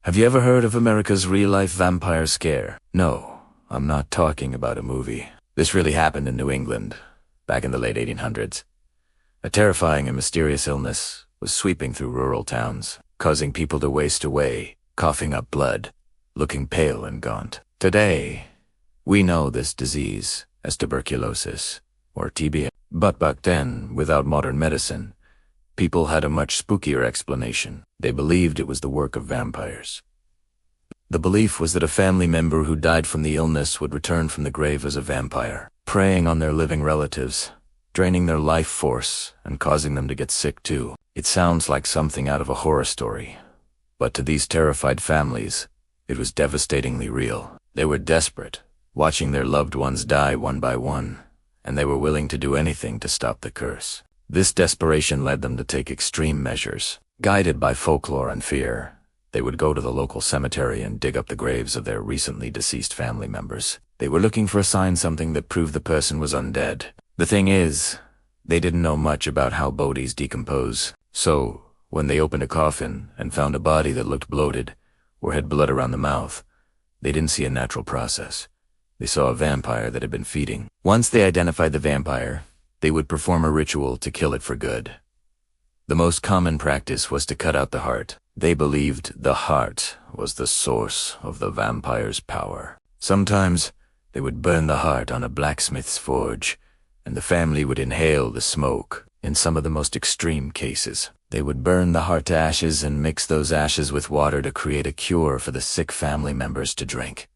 Have you ever heard of America's real-life vampire scare? No, I'm not talking about a movie. This really happened in New England, back in the late 1800s. A terrifying and mysterious illness was sweeping through rural towns, causing people to waste away, coughing up blood, looking pale and gaunt. Today, we know this disease as tuberculosis, or TB. But back then, without modern medicine, people had a much spookier explanation. They believed it was the work of vampires. The belief was that a family member who died from the illness would return from the grave as a vampire, preying on their living relatives, draining their life force, and causing them to get sick too. It sounds like something out of a horror story, but to these terrified families, it was devastatingly real. They were desperate, watching their loved ones die one by one, and they were willing to do anything to stop the curse. This desperation led them to take extreme measures. Guided by folklore and fear, they would go to the local cemetery and dig up the graves of their recently deceased family members. They were looking for a sign, something that proved the person was undead. The thing is, they didn't know much about how bodies decompose, so when they opened a coffin and found a body that looked bloated or had blood around the mouth, they didn't see a natural process. They saw a vampire that had been feeding. Once they identified the vampire, they would perform a ritual to kill it for good. The most common practice was to cut out the heart. They believed the heart was the source of the vampire's power. Sometimes they would burn the heart on a blacksmith's forge, and the family would inhale the smoke. In some of the most extreme cases, they would burn the heart to ashes and mix those ashes with water to create a cure for the sick family members to drink.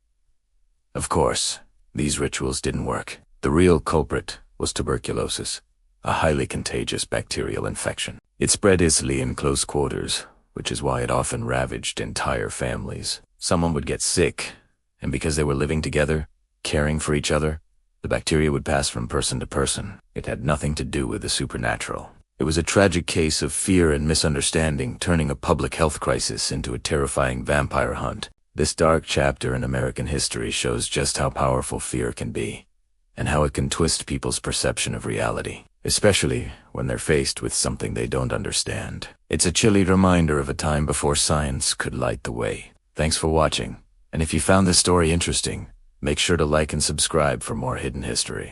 Of course, these rituals didn't work. The real culprit was tuberculosis, a highly contagious bacterial infection. It spread easily in close quarters, which is why it often ravaged entire families. Someone would get sick, and because they were living together, caring for each other, the bacteria would pass from person to person. It had nothing to do with the supernatural. It was a tragic case of fear and misunderstanding, turning a public health crisis into a terrifying vampire hunt. This dark chapter in American history shows just how powerful fear can be, and how it can twist people's perception of reality, especially when they're faced with something they don't understand. It's a chilly reminder of a time before science could light the way. Thanks for watching, and if you found this story interesting, make sure to like and subscribe for more hidden history.